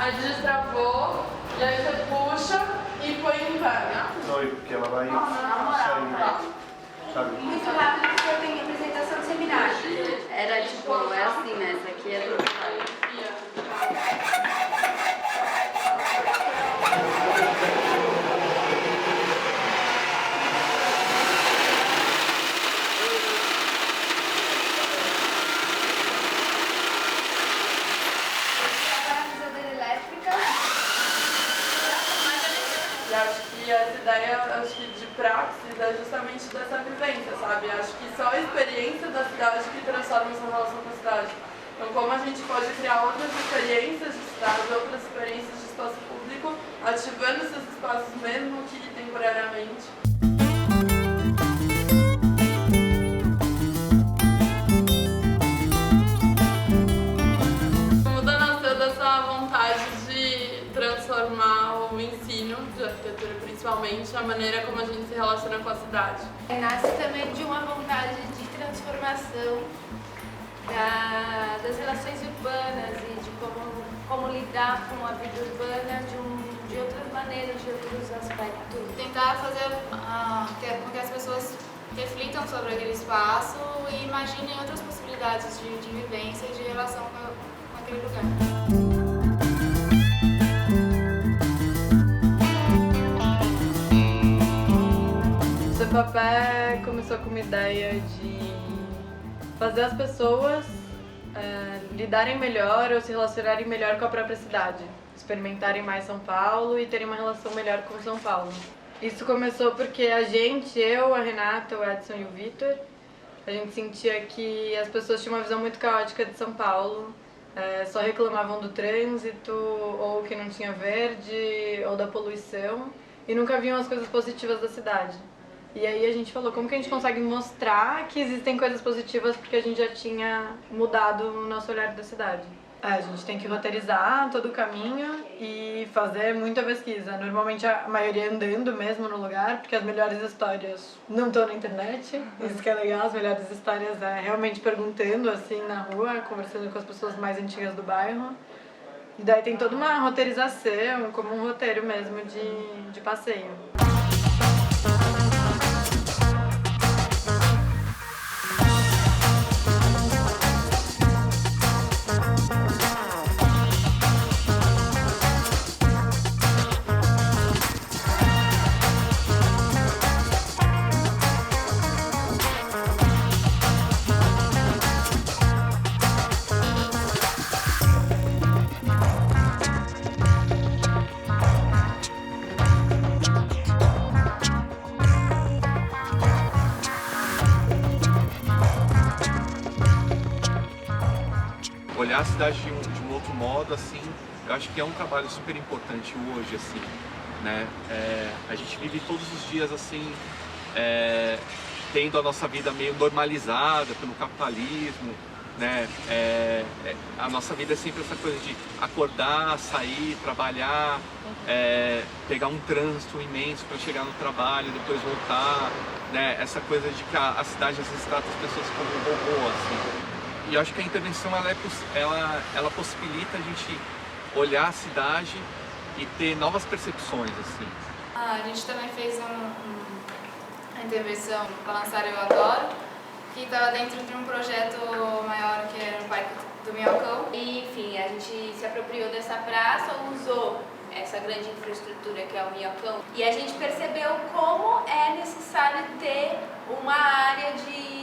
Aí destravou, e aí você puxa e põe em pé, né? Não, porque ela vai Tá. sabe? Muito rápido porque eu tenho apresentação de seminário. Era tipo, é assim, né? Essa aqui é do Paralisadora elétrica. E acho que essa ideia de praxis é justamente dessa vivência, sabe? Acho que só a experiência da cidade que transforma essa relação com a cidade. Então, como a gente pode criar outras experiências de cidade, outras experiências de espaço público, ativando esses espaços mesmo que temporariamente. Muda nasceu dessa vontade de transformar o ensino de arquitetura, principalmente, a maneira como a gente se relaciona com a cidade. Nasce também de uma vontade de transformação das relações urbanas e de como lidar com a vida urbana de outras maneiras, de outros aspectos. Tentar fazer com que as pessoas reflitam sobre aquele espaço e imaginem outras possibilidades de vivência e de relação com aquele lugar. O Cepapé começou com uma ideia de fazer as pessoas lidarem melhor ou se relacionarem melhor com a própria cidade, experimentarem mais São Paulo e terem uma relação melhor com São Paulo. Isso começou porque a gente, eu, a Renata, o Edson e o Vitor, a gente sentia que as pessoas tinham uma visão muito caótica de São Paulo, só reclamavam do trânsito, ou que não tinha verde, ou da poluição, e nunca viam as coisas positivas da cidade. E aí a gente falou, como que a gente consegue mostrar que existem coisas positivas porque a gente já tinha mudado o nosso olhar da cidade. A gente tem que roteirizar todo o caminho e fazer muita pesquisa. Normalmente a maioria andando mesmo no lugar, porque as melhores histórias não estão na internet. Isso que é legal, as melhores histórias é realmente perguntando assim na rua, conversando com as pessoas mais antigas do bairro. E daí tem toda uma roteirização, como um roteiro mesmo de passeio. Olhar a cidade de um outro modo, assim, eu acho que é um trabalho super importante hoje, assim, né? A gente vive todos os dias, assim, tendo a nossa vida meio normalizada pelo capitalismo, né? A nossa vida é sempre essa coisa de acordar, sair, trabalhar, pegar um trânsito imenso para chegar no trabalho, depois voltar, né? Essa coisa de que a cidade às vezes trata as pessoas como um robô, assim. E eu acho que a intervenção ela possibilita a gente olhar a cidade e ter novas percepções, assim. A gente também fez uma intervenção para lançar Eu Adoro, que estava dentro de um projeto maior que era o Parque do Minhocão. E, enfim, a gente se apropriou dessa praça, usou essa grande infraestrutura que é o Minhocão, e a gente percebeu como é necessário ter uma área de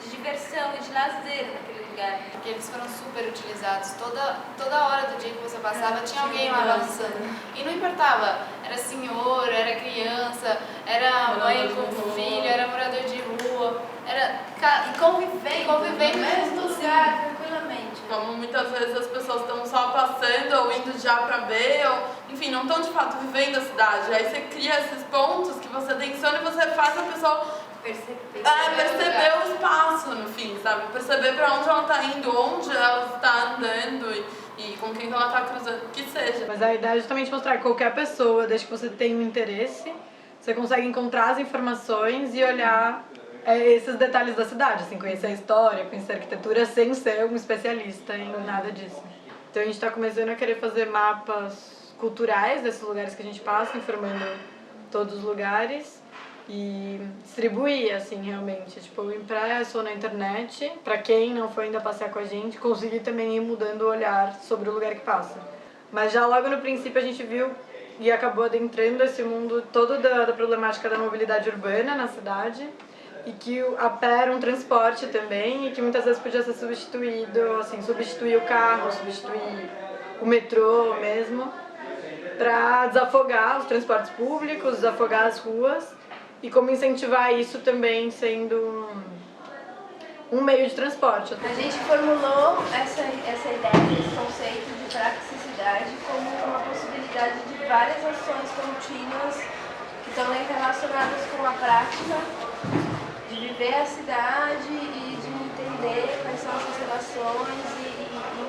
diversão e de lazer naquele lugar. Porque eles foram super utilizados. Toda hora do dia que você passava tinha alguém lá balançando. E não importava, era senhor, era criança, era mãe com filho, era morador de rua, e convivendo mesmo lugar, tranquilamente. Como muitas vezes as pessoas estão só passando ou indo de A para B, ou enfim, não estão de fato vivendo a cidade. Aí você cria esses pontos que você tensiona e você faz a pessoa perceber o espaço no fim, sabe? Perceber para onde ela está indo, onde ela está andando e com quem ela está cruzando, que seja. Mas a ideia é justamente mostrar que qualquer pessoa, desde que você tenha um interesse, você consegue encontrar as informações e olhar esses detalhes da cidade, assim, conhecer a história, conhecer a arquitetura sem ser um especialista em nada disso. Então a gente está começando a querer fazer mapas culturais desses lugares que a gente passa, informando todos os lugares e distribuir, assim, realmente, tipo, impresso ou na internet, para quem não foi ainda passear com a gente, conseguir também ir mudando o olhar sobre o lugar que passa. Mas já logo no princípio a gente viu e acabou adentrando esse mundo todo da problemática da mobilidade urbana na cidade, e que a pé era um transporte também, e que muitas vezes podia ser substituído, assim, substituir o carro, substituir o metrô mesmo, para desafogar os transportes públicos, desafogar as ruas, e como incentivar isso também sendo um meio de transporte. A gente formulou essa ideia, esse conceito de praxicidade como uma possibilidade de várias ações contínuas que estão relacionadas com a prática de viver a cidade e de entender quais são essas relações e enfim.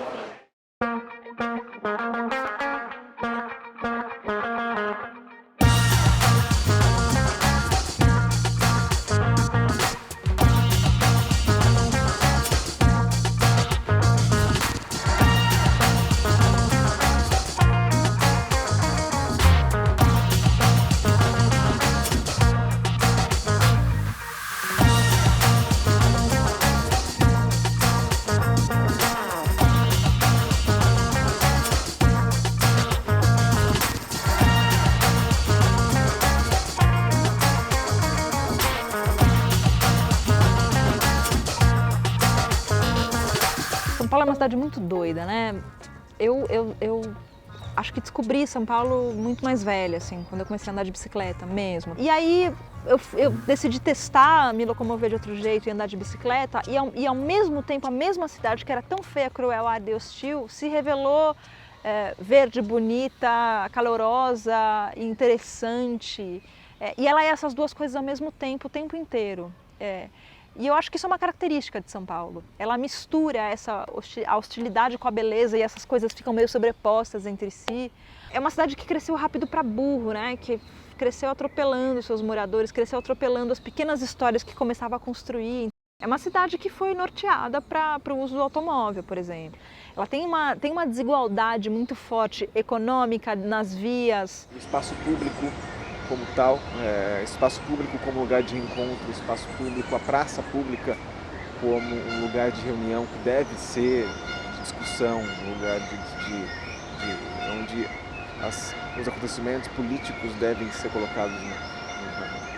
São Paulo é uma cidade muito doida, né? Eu acho que descobri São Paulo muito mais velha, assim, quando eu comecei a andar de bicicleta mesmo. E aí eu decidi testar, me locomover de outro jeito e andar de bicicleta, e ao mesmo tempo a mesma cidade, que era tão feia, cruel, árida e hostil, se revelou verde, bonita, calorosa, interessante. E ela é essas duas coisas ao mesmo tempo, o tempo inteiro. E eu acho que isso é uma característica de São Paulo. Ela mistura a hostilidade com a beleza, e essas coisas ficam meio sobrepostas entre si. É uma cidade que cresceu rápido para burro, né? Que cresceu atropelando seus moradores, cresceu atropelando as pequenas histórias que começava a construir. É uma cidade que foi norteada para o uso do automóvel, por exemplo. Ela tem uma desigualdade muito forte econômica nas vias. O espaço público como tal, espaço público como lugar de encontro, espaço público, a praça pública como um lugar de reunião que deve ser de discussão, um lugar onde os acontecimentos políticos devem ser colocados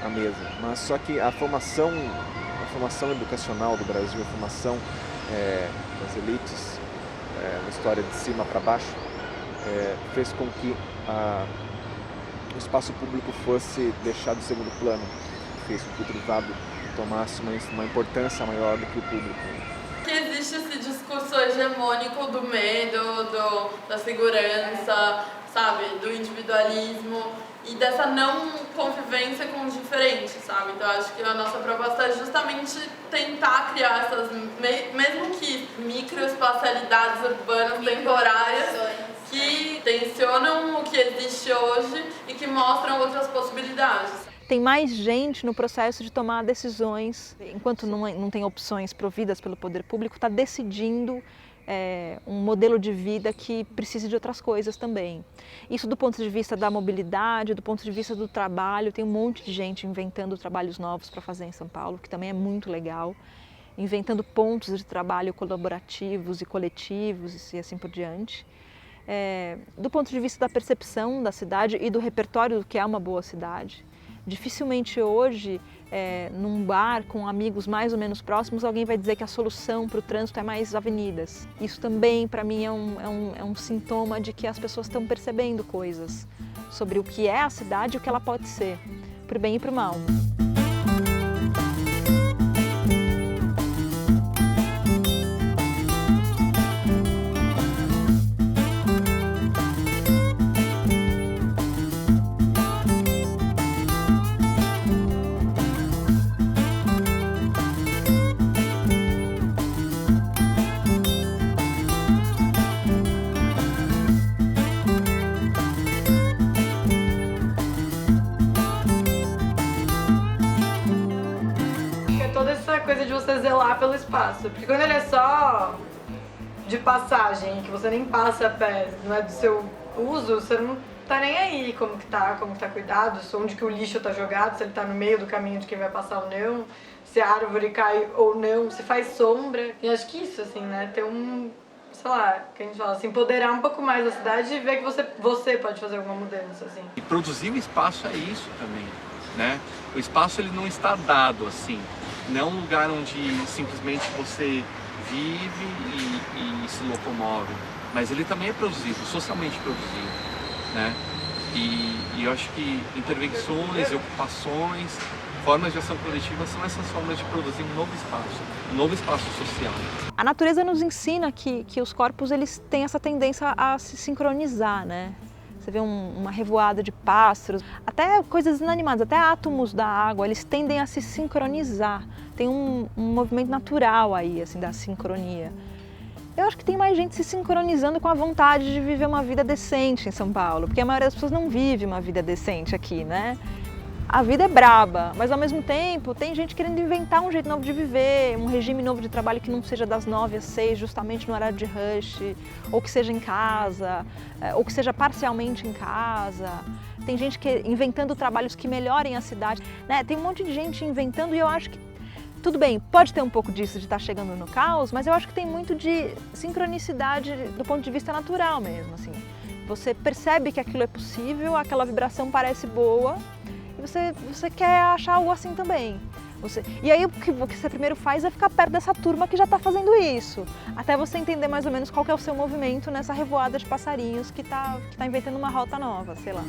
na mesa. Mas só que a formação educacional do Brasil, a formação das elites, uma história de cima para baixo, fez com que o espaço público fosse deixado em segundo plano, fez com que o privado tomasse uma importância maior do que o público. Que existe esse discurso hegemônico do medo, da segurança, sabe, do individualismo e dessa não convivência com o diferente, sabe? Então acho que a nossa proposta é justamente tentar criar essas, mesmo que microespacialidades urbanas temporárias, que tensionam o que existe hoje e que mostram outras possibilidades. Tem mais gente no processo de tomar decisões, enquanto não tem opções providas pelo poder público, está decidindo um modelo de vida que precise de outras coisas também. Isso do ponto de vista da mobilidade, do ponto de vista do trabalho, tem um monte de gente inventando trabalhos novos para fazer em São Paulo, que também é muito legal, inventando pontos de trabalho colaborativos e coletivos e assim por diante. Do ponto de vista da percepção da cidade e do repertório do que é uma boa cidade. Dificilmente hoje, num bar com amigos mais ou menos próximos, alguém vai dizer que a solução para o trânsito é mais avenidas. Isso também, para mim, é um sintoma de que as pessoas estão percebendo coisas sobre o que é a cidade e o que ela pode ser, para o bem e para o mal. Coisa de você zelar pelo espaço, porque quando ele é só de passagem, que você nem passa a pé, não é do seu uso, você não tá nem aí como que tá cuidado, onde que o lixo tá jogado, se ele tá no meio do caminho de quem vai passar ou não, se a árvore cai ou não, se faz sombra. E acho que isso, assim, né, ter sei lá, que a gente fala, se empoderar um pouco mais da cidade e ver que você pode fazer alguma mudança, assim. E produzir o espaço é isso também, né? O espaço ele não está dado assim, não é um lugar onde simplesmente você vive e se locomove, mas ele também é produzido, socialmente produzido, né? E eu acho que intervenções e ocupações, formas de ação coletiva são essas formas de produzir um novo espaço social. A natureza nos ensina que os corpos eles têm essa tendência a se sincronizar, né? Você vê uma revoada de pássaros, até coisas inanimadas, até átomos da água, eles tendem a se sincronizar. Tem um movimento natural aí, assim, da sincronia. Eu acho que tem mais gente se sincronizando com a vontade de viver uma vida decente em São Paulo, porque a maioria das pessoas não vive uma vida decente aqui, né? A vida é braba, mas ao mesmo tempo tem gente querendo inventar um jeito novo de viver, um regime novo de trabalho que não seja das 9 às 6, justamente no horário de rush, ou que seja em casa, ou que seja parcialmente em casa. Tem gente inventando trabalhos que melhorem a cidade, né? Tem um monte de gente inventando e eu acho que, tudo bem, pode ter um pouco disso de estar chegando no caos, mas eu acho que tem muito de sincronicidade do ponto de vista natural mesmo, assim. Você percebe que aquilo é possível, aquela vibração parece boa, e você quer achar algo assim também. E aí o que você primeiro faz é ficar perto dessa turma que já está fazendo isso, até você entender mais ou menos qual que é o seu movimento nessa revoada de passarinhos que tá inventando uma rota nova, sei lá.